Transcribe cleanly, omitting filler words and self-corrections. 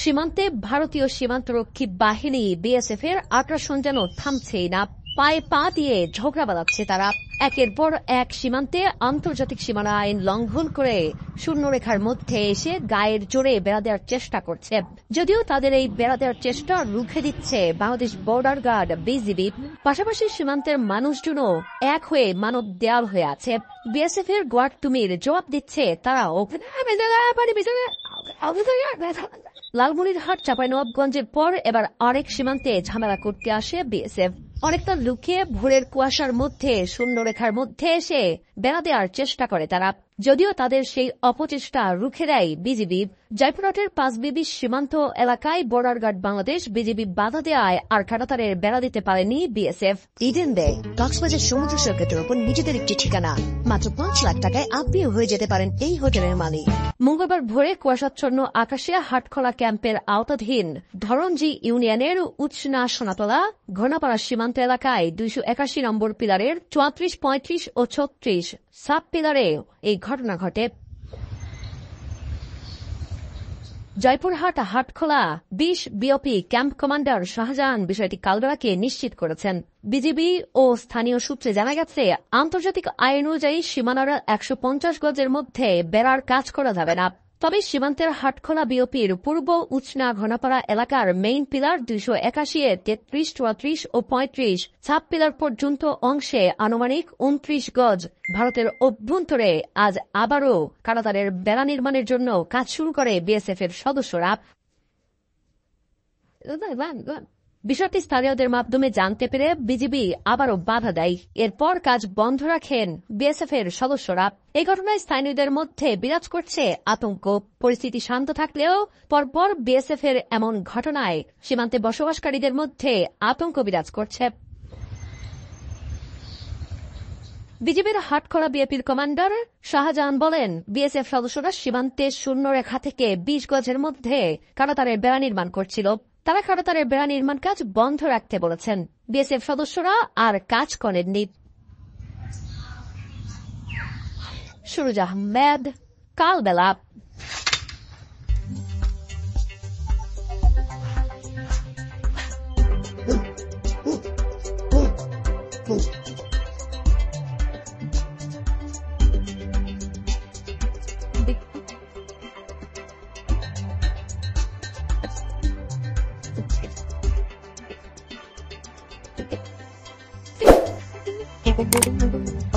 সীমান্তে ভারতীয় সীমান্তরক্ষী বাহিনী বিএসএফ এর আগ্রাসন যেন থামছেই না। পায়ে পা দিয়ে ঝগড়া বাঁধাচ্ছে তারা। একের পর এক সীমান্তে আন্তর্জাতিক সীমানা আইন লঙ্ঘন করে শূন্যরেখার মধ্যে এসে গায়ের জোরে বেড়া দেওয়ার চেষ্টা করছে। যদিও তাদের এই বেড়া দেওয়ার চেষ্টা রুখে দিচ্ছে বাংলাদেশ বর্ডার গার্ড বিজিবি। পাশাপাশি সীমান্তের মানুষজনও এক হয়ে মানব দেয়াল হয়ে আছে। বিএসএফ এর গোয়ার তুমির জবাব দিচ্ছে তারাও। লালমনিরহাট চাঁপাইনবাবগঞ্জের পর এবার আরেক সীমান্তে ঝামেলা করতে আসে বিএসএফ। অনেকটা লুকিয়ে ভোরের কুয়াশার মধ্যে শূন্যরেখার মধ্যে এসে বেড়া দেওয়ার চেষ্টা করে তারা। যদিও তাদের সেই অপচেষ্টা রুখে দেয় বিজিবি। জয়পুরহাটের পাঁচবিবি সীমান্ত এলাকায় বর্ডার গার্ড বাংলাদেশ বিজিবি বাধা দেওয়ায় আর কাঁটাতারের বেড়া দিতে পারেনি বিএসএফ। ইডেন বে কক্সবাজার সমুদ্র সৈকতের উপর নিজেদের একটি ঠিকানা। মাত্র 5 লাখ টাকায় আপনিও হয়ে যেতে পারেন এই হোটেলের মালিক। মঙ্গলবার ভোরে কুয়াশাচ্ছন্ন আকাশে হাটখোলা ক্যাম্পের আওতাধীন ধরঞ্জি ইউনিয়নের উৎসনা সোনাতলা ঘনাপাড়া সীমান্ত এলাকায় 281 নম্বর পিলারের 34, 35 ও 36 সাব পিলারে এই ঘটনা ঘটে। Joypurhat Hatkhola 20 BOP camp commander Shahjahan বিষয়টি কালবেলাকে নিশ্চিত করেছেন। বিজিবি ও স্থানীয় সূত্রে জানা গেছে, আন্তর্জাতিক আইন অনুযায়ী সীমানার 150 গজের মধ্যে বেড়ার কাজ করা যাবে না। তবে সীমান্তের হাটখোলা বিওপির পূর্ব উচনা ঘনাপাড়া এলাকার মেইন পিলার 281 এ 33, 34 ও 35 সাব পিলার পর্যন্ত অংশে আনুমানিক 29 গজ ভারতের অভ্যন্তরে আজ আবারও কাঁটাতারের বেড়া নির্মাণের জন্য কাজ শুরু করে বিএসএফ এর সদস্যরা। বিষয়টি স্থানীয়দের মাধ্যমে জানতে পেরে বিজিবি আবারও বাধা দেয়। এরপর কাজ বন্ধ রাখেন বিএসএফ এর সদস্যরা। এই ঘটনায় স্থানীয়দের মধ্যে বিরাজ করছে আতঙ্ক। পরিস্থিতি শান্ত থাকলেও পরপর বিএসএফ এর এমন ঘটনায় সীমান্তে বসবাসকারীদের মধ্যে আতঙ্ক বিরাজ করছে। বিজিবির হাটখোলা বিএপির কমান্ডার শাহজাহান বলেন, বিএসএফ সদস্যরা সীমান্তে শূন্যরেখা থেকে 20 গজের মধ্যে কাঁটাতারের বেড়া নির্মাণ করছিল। তারা কাঁটাতারের বেড়া নির্মাণ কাজ বন্ধ রাখতে বলেছেন। বিএসএফ সদস্যরা আর কাজ করেননি। সুরুজ আহমেদ, কালবেলা। Thank you.